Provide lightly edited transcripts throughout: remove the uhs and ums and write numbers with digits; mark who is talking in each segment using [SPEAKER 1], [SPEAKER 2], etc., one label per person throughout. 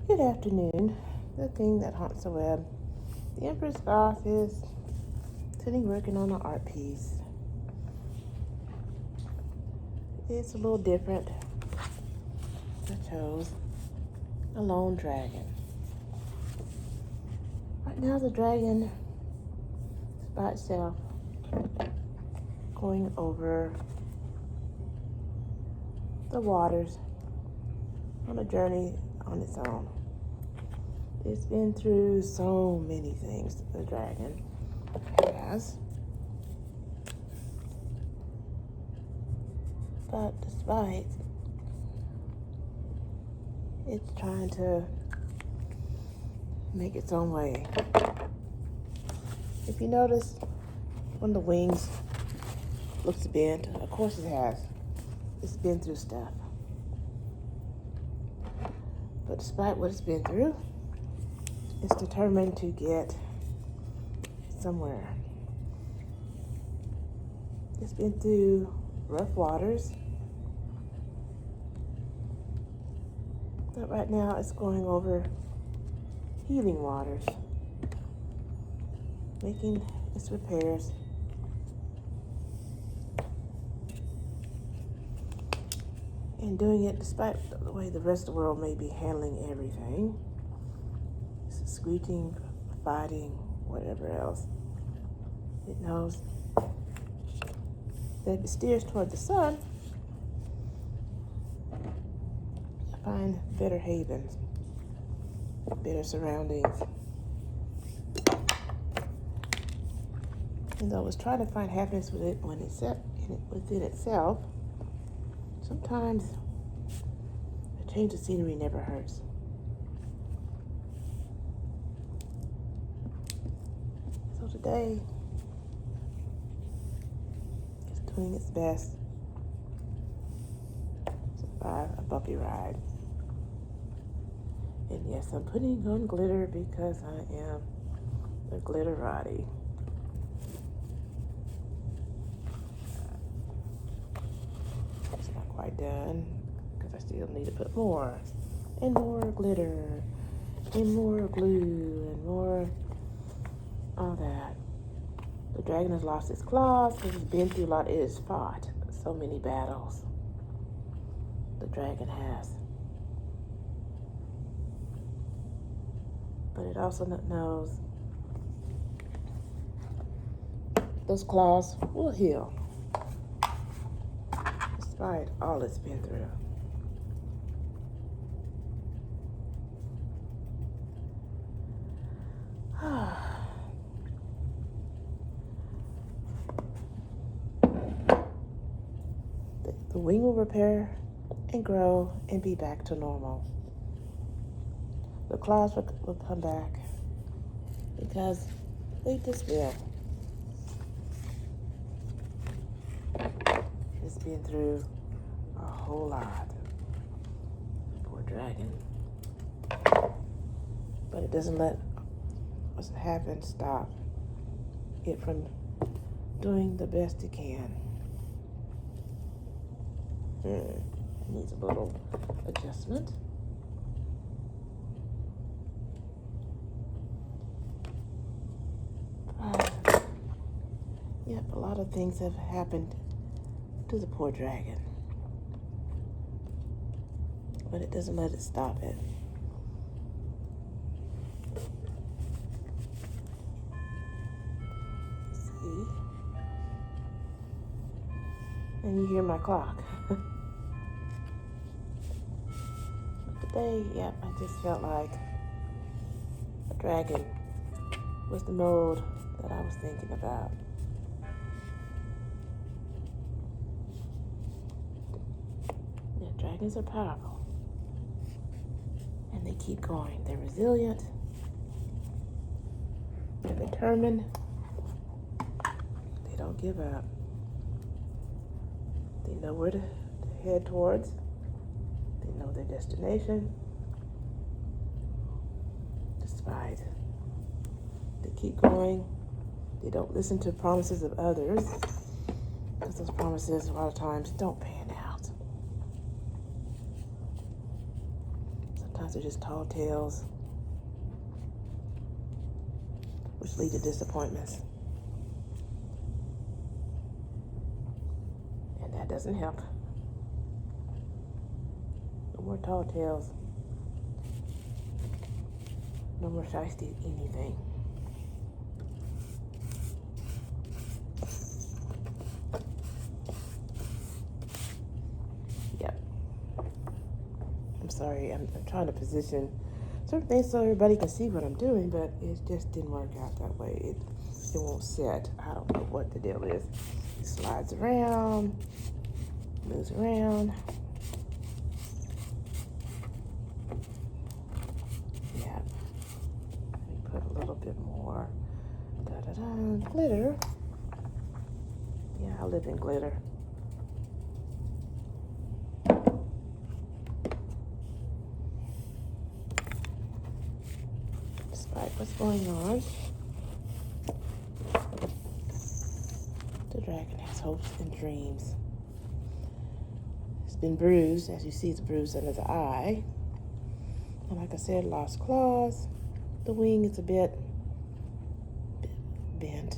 [SPEAKER 1] Good afternoon. The thing that haunts the web. The Empress Goth is sitting working on an art piece. It's a little different. I chose a lone dragon. Right now the dragon is by itself going over the waters on a journey on its own. It's been through so many things, the dragon has. But despite, it's trying to make its own way. If you notice, when the wings looks bent, of course it has. It's been through stuff. But despite what it's been through, it's determined to get somewhere. It's been through rough waters, but right now it's going over healing waters, making its repairs. And doing it despite the way the rest of the world may be handling everything. Screeching, fighting, whatever else. It knows that if it steers toward the sun, you'll find better havens, better surroundings. And though it's trying to find happiness with it when it's within itself, sometimes a change of scenery never hurts. So today, it's doing its best to survive a bumpy ride. And yes, I'm putting on glitter because I am a glitterati. It's not quite done because I still need to put more and more glitter and more glue and more all that. The dragon has lost its claws because it's been through a lot. It has fought so many battles. The dragon has. But it also knows those claws will heal despite all it's been through. The wing will repair and grow and be back to normal. The claws will come back because they just will. It's been through a whole lot. Poor dragon. But it doesn't let what's happened stop it from doing the best it can. Needs a little adjustment. Yep, a lot of things have happened to the poor dragon. But it doesn't let it stop it. See? And you hear my clock. Today, yep, I just felt like a dragon was the mode that I was thinking about. Yeah, dragons are powerful. And they keep going. They're resilient. They're determined. They don't give up. They know where to head towards. They know their destination. Despite, they keep going. They don't listen to promises of others because those promises a lot of times don't pan out. Sometimes they're just tall tales, which lead to disappointments. And that doesn't help. No more tall tales. No more shiesty anything. Yep. I'm sorry, I'm trying to position certain things so everybody can see what I'm doing, but it just didn't work out that way. It won't set. I don't know what the deal is. It slides around, moves around. Yeah. Let me put a little bit more glitter. Yeah, I live in glitter. Despite what's going on, the dragon has hopes and dreams. It's been bruised, as you see, it's bruised under the eye. And like I said, lost claws. The wing is a bit bent,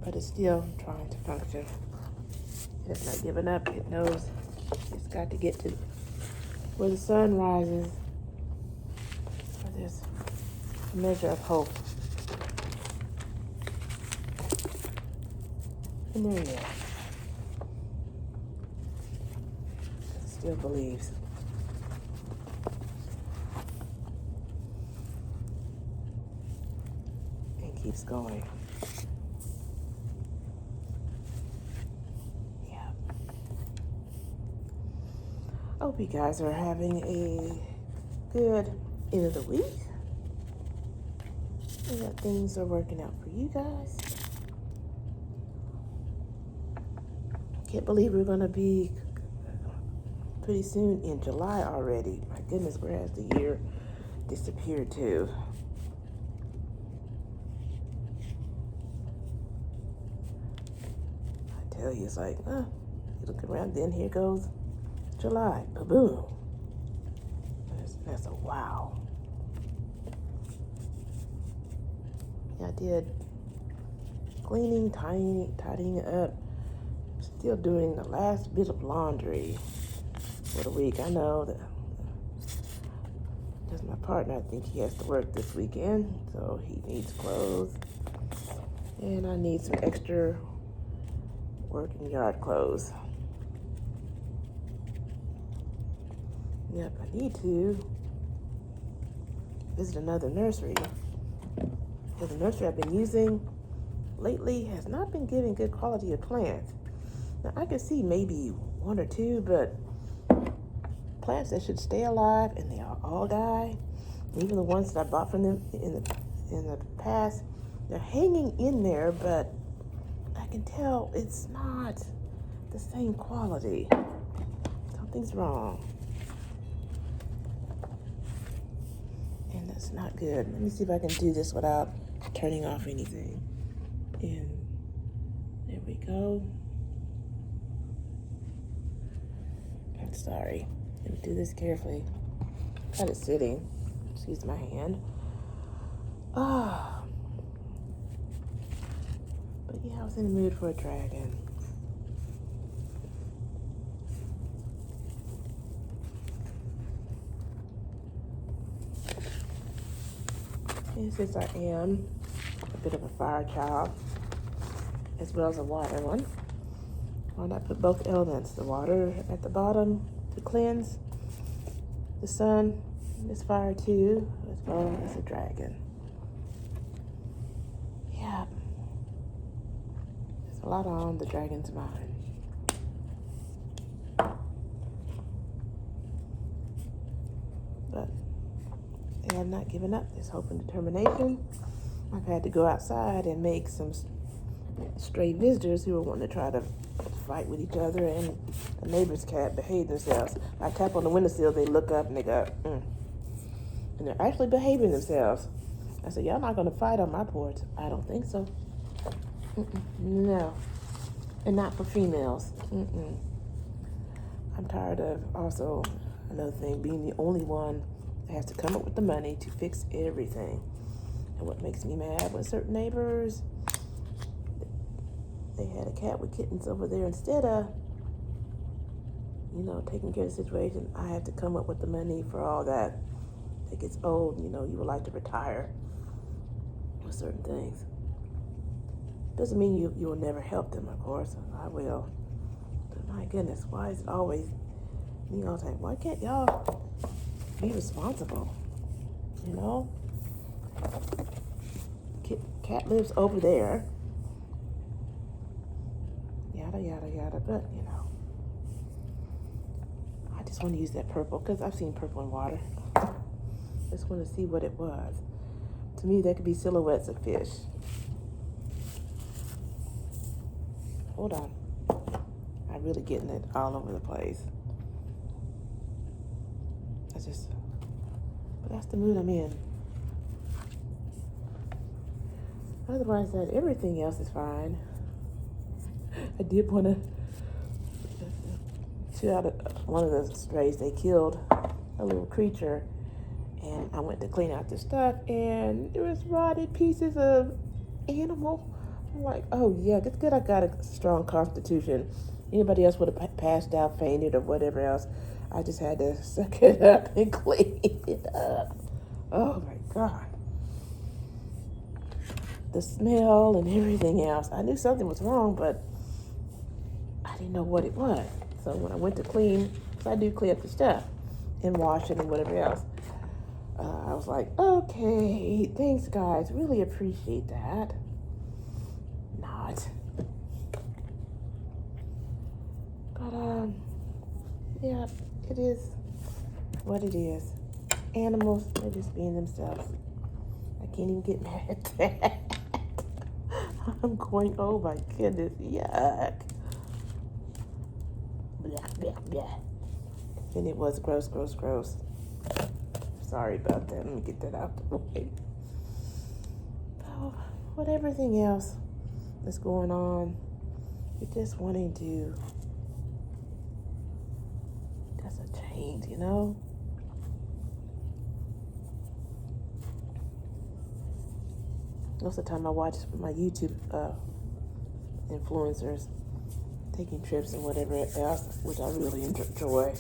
[SPEAKER 1] but it's still trying to function. It's not giving up. It knows it's got to get to where the sun rises. So there's a measure of hope. And there he is. It still believes. And keeps going. Yeah. I hope you guys are having a good end of the week. And that things are working out for you guys. Can't believe we're going to be pretty soon in July already. My goodness, where has the year disappeared to? I tell you, it's like, you look around, then here goes July. Ba-boom. That's a wow. Yeah, I did cleaning, tidying up. Still doing the last bit of laundry for the week. I know that because my partner, I think he has to work this weekend, so he needs clothes. And I need some extra working yard clothes. Yep, I need to visit another nursery. Because the nursery I've been using lately has not been giving good quality of plants. Now, I can see maybe one or two, but plants that should stay alive and they all die. Even the ones that I bought from them in the past, they're hanging in there, but I can tell it's not the same quality. Something's wrong. And that's not good. Let me see if I can do this without turning off anything. And there we go. I'm sorry. Let me do this carefully. Got it sitting. Excuse my hand. But yeah, I was in the mood for a dragon. And since I am a bit of a fire child, as well as a water one, why not put both elements? The water at the bottom to cleanse, the sun, this fire too, as well as a dragon. Yeah. There's a lot on the dragon's mind. But they have not given up. There's hope and determination. I've had to go outside and make some stray visitors who were wanting to try to fight with each other, and the neighbor's cat behaved themselves. I tap on the windowsill, they look up and they go, And they're actually behaving themselves. I said, y'all not going to fight on my porch? I don't think so. No. And not for females. I'm tired of also Another thing, being the only one that has to come up with the money to fix everything. And what makes me mad when certain neighbors, they had a cat with kittens over there. Instead of, taking care of the situation, I have to come up with the money for all that. It gets old, you would like to retire with certain things. Doesn't mean you will never help them, of course. I will. But my goodness, why is it always me all the time? Why can't y'all be responsible? Cat lives over there. Yada, yada, yada. But, I just want to use that purple because I've seen purple in water. Just want to see what it was. To me, that could be silhouettes of fish. Hold on. I'm really getting it all over the place. But that's the mood I'm in. Otherwise, that everything else is fine. I did want to shoot out one of the strays. They killed a little creature, and I went to clean out the stuff, and there was rotted pieces of animal. I'm like, oh yeah, it's good I got a strong constitution. Anybody else would have passed out, fainted, or whatever else. I just had to suck it up and clean it up. Oh my God. The smell and everything else. I knew something was wrong, but I didn't know what it was. So when I went to clean, because I do clean up the stuff and wash it and whatever else, I was like, okay, thanks guys, really appreciate that. Not. But yeah, it is what it is. Animals, they're just being themselves. I can't even get mad at that. I'm going, oh my goodness, yuck. Blah, blah, blah. And it was gross, gross, gross. Sorry about that. Let me get that out the way. Oh, with everything else that's going on, you're just wanting to just a change, Most of the time I watch my YouTube influencers taking trips and whatever else, which I really enjoy.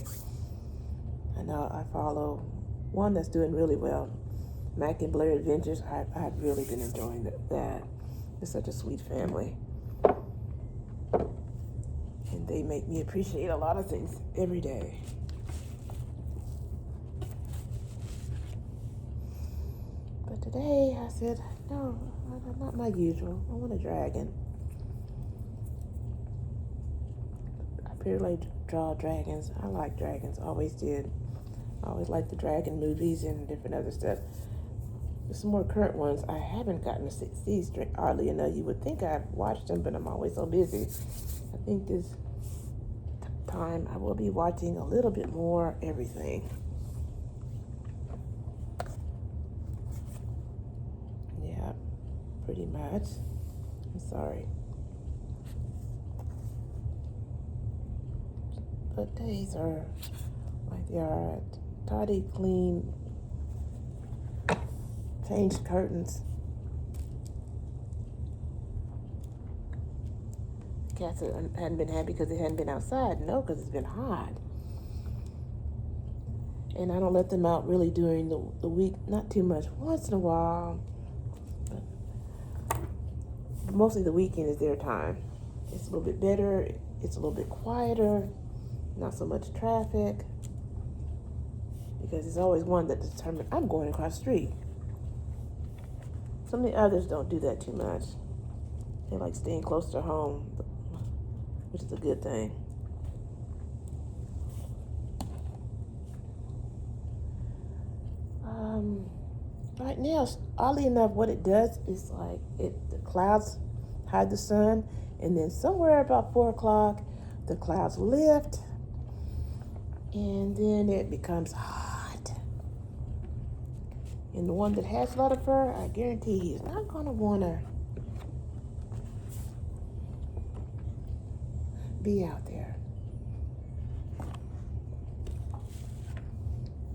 [SPEAKER 1] And I follow one that's doing really well, Mac and Blair Adventures. I've really been enjoying that. It's such a sweet family. And they make me appreciate a lot of things every day. But today I said, no, not my usual. I want a dragon. I barely draw dragons. I like dragons, always did. I always liked the dragon movies and different other stuff. There's some more current ones I haven't gotten to see, oddly enough. You would think I've watched them, but I'm always so busy. I think this time I will be watching a little bit more everything. Yeah, pretty much. I'm sorry. But days are like they are. Tidy, clean, changed curtains. Cats hadn't been happy because they hadn't been outside. No, because it's been hot. And I don't let them out really during the week. Not too much. Once in a while. But mostly the weekend is their time. It's a little bit better. It's a little bit quieter. Not so much traffic. Because there's always one that determines I'm going across the street. Some of the others don't do that too much. They like staying close to home, which is a good thing. Right now, oddly enough, what it does is like the clouds hide the sun, and then somewhere about 4 o'clock, the clouds lift, and then it becomes hot. And the one that has a lot of fur, I guarantee he's not going to want to be out there.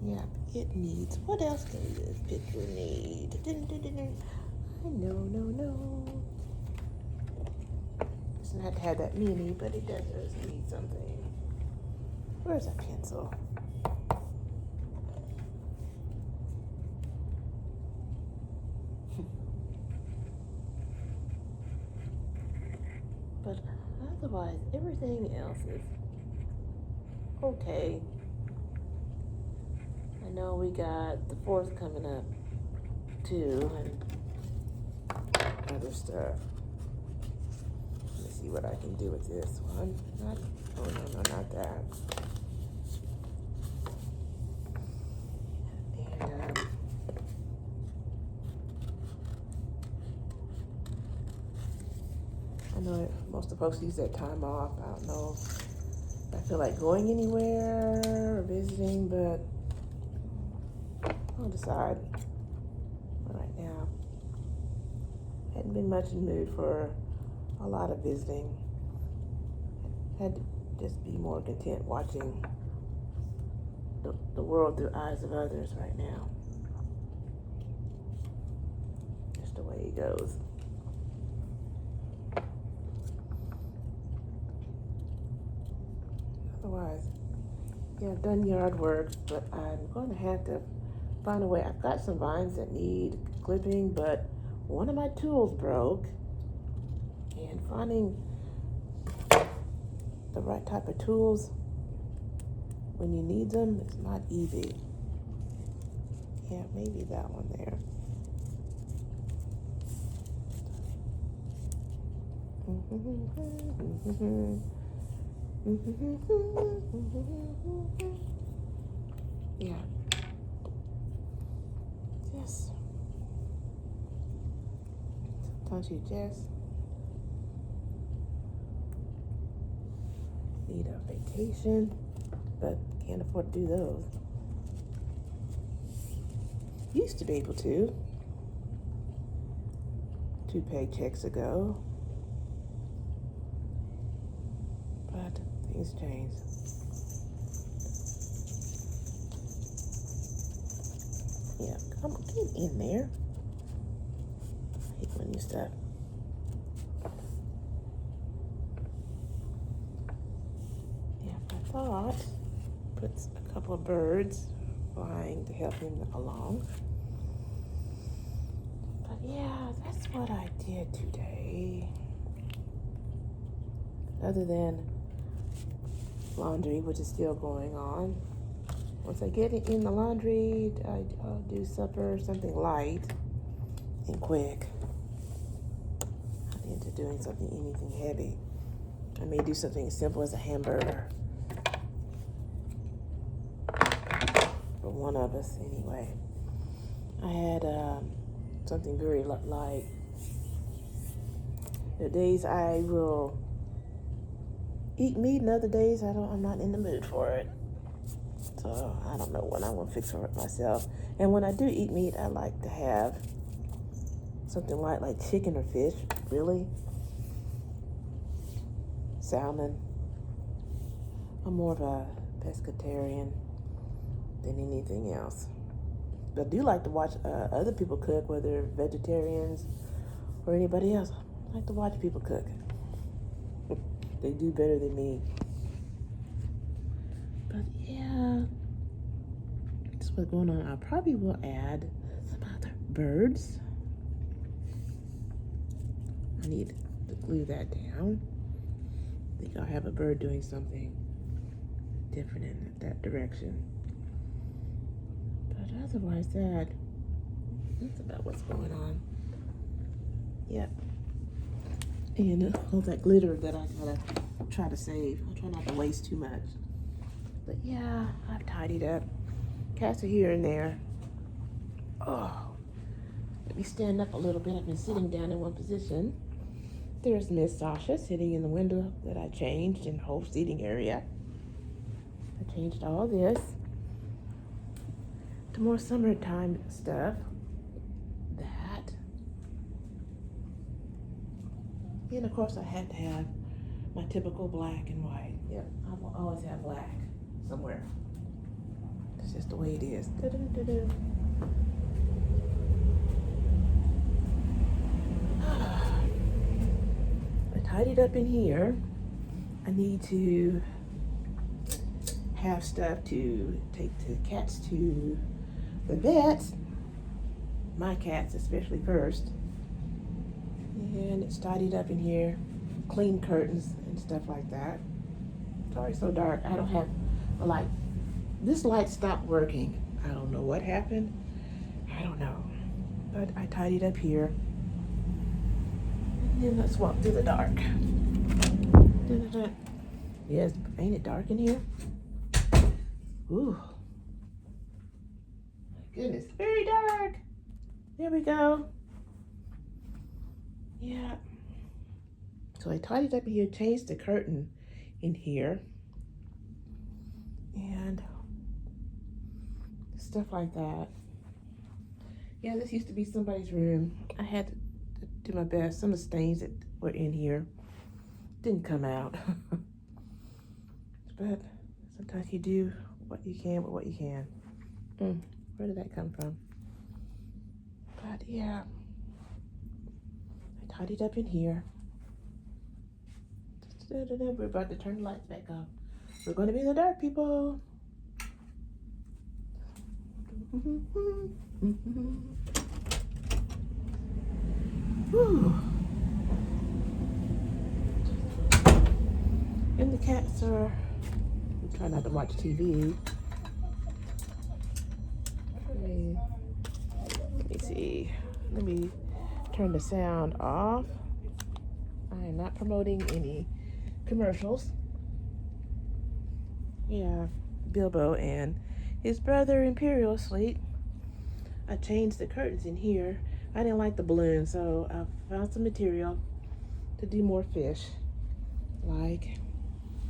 [SPEAKER 1] Yeah, it needs. What else does this picture need? No. Doesn't have to have that many, but it does need something. Where's that pencil? But otherwise, everything else is okay. I know we got the 4th coming up too, and other stuff. Let me see what I can do with this one. No, not that. And I know most of the folks use that time off. I don't know if I feel like going anywhere or visiting, but I'll decide right now. Hadn't been much in the mood for a lot of visiting. Had to just be more content watching the world through eyes of others right now. Just the way it goes. Otherwise, yeah, I've done yard work, but I'm going to have to find a way. I've got some vines that need clipping, but one of my tools broke, and finding the right type of tools when you need them is not easy. Yeah, maybe that one there. Yeah. Just sometimes you just need a vacation, but can't afford to do those. Used to be able to 2 paychecks ago, but things change. Yeah, come on, get in there. I hate when you stop. Yeah, I thought put a couple of birds flying to help him along. But yeah, that's what I did today. Other than laundry, which is still going on. Once I get it in the laundry, I'll do supper, something light and quick. Not into doing anything heavy. I may do something as simple as a hamburger. For one of us, anyway. I had something very light. The days I will eat meat, and other days I'm not in the mood for it. So I don't know what I want to fix for it myself. And when I do eat meat, I like to have something light like chicken or fish, really. Salmon. I'm more of a pescatarian than anything else. But I do like to watch other people cook, whether they're vegetarians or anybody else. I like to watch people cook. They do better than me. But yeah, that's what's going on. I probably will add some other birds. I need to glue that down. I think I'll have a bird doing something different in that direction. But otherwise, that's about what's going on. Yep. And all that glitter that I gotta try to save. I'll try not to waste too much. But yeah, I've tidied up. Cats are here and there. Oh, let me stand up a little bit. I've been sitting down in one position. There's Miss Sasha sitting in the window that I changed in the whole seating area. I changed all this to more summertime stuff. That. And of course I had to have my typical black and white. Yep, I will always have black somewhere. just the way it is. Da-da-da-da. I tidied up in here. I need to have stuff to take the cats to the vet. My cats especially first. And it's tidied up in here. Clean curtains and stuff like that. Sorry, so dark. I don't have a light. This light stopped working. I don't know what happened. I don't know. But I tidied up here. And then let's walk through the dark. Da-da-da. Yes, ain't it dark in here? Ooh. My goodness, very dark. There we go. Yeah. So I tidied up here, changed the curtain in here. And stuff like that. Yeah, this used to be somebody's room. I had to do my best. Some of the stains that were in here didn't come out. But sometimes you do what you can with what you can. Where did that come from? But yeah, I tidied up in here. We're about to turn the lights back on. We're going to be in the dark, people. Whew. And the cats are, I'm trying not to watch TV. Let me see. Let me turn the sound off. I am not promoting any commercials. Yeah, Bilbo and his brother Imperial asleep. I changed the curtains in here. I didn't like the balloon, so I found some material to do more fish. Like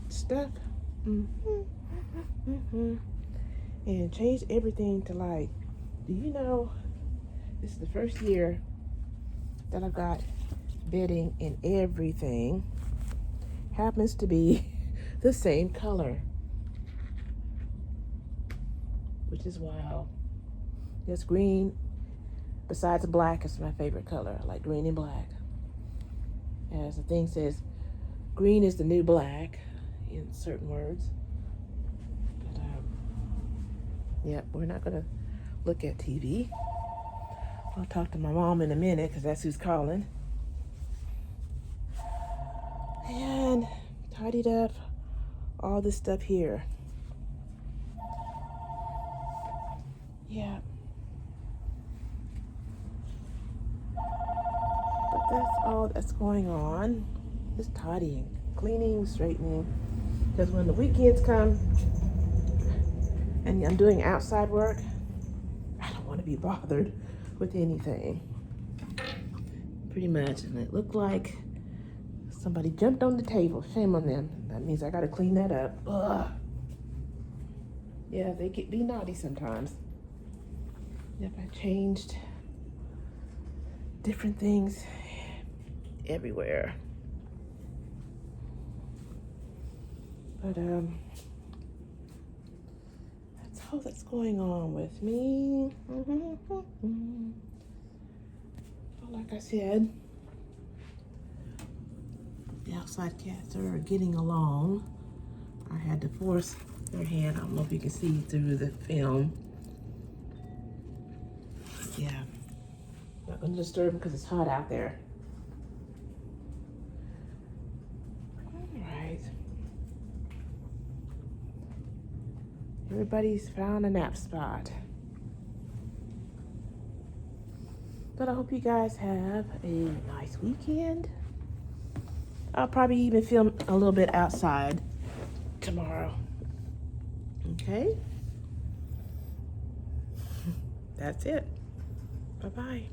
[SPEAKER 1] stuff. And changed everything to like, do you know, this is the first year that I've got bedding and everything happens to be the same color, which is wild. Yes, green, besides black, is my favorite color. I like green and black. As the thing says, green is the new black in certain words. But yeah, we're not gonna look at TV. I'll talk to my mom in a minute because that's who's calling. And tidied up all this stuff here. Yeah. But that's all that's going on. Just tidying, cleaning, straightening. Because when the weekends come and I'm doing outside work, I don't want to be bothered with anything. Pretty much. And it looked like somebody jumped on the table. Shame on them. That means I gotta clean that up. Ugh. Yeah, they be naughty sometimes. Yep, I changed different things everywhere. But that's all that's going on with me. Like I said, the outside cats are getting along. I had to force their hand. I don't know if you can see through the film. Yeah, not gonna disturb them because it's hot out there. All right. Everybody's found a nap spot. But I hope you guys have a nice weekend. I'll probably even film a little bit outside tomorrow. Okay? That's it. Bye-bye.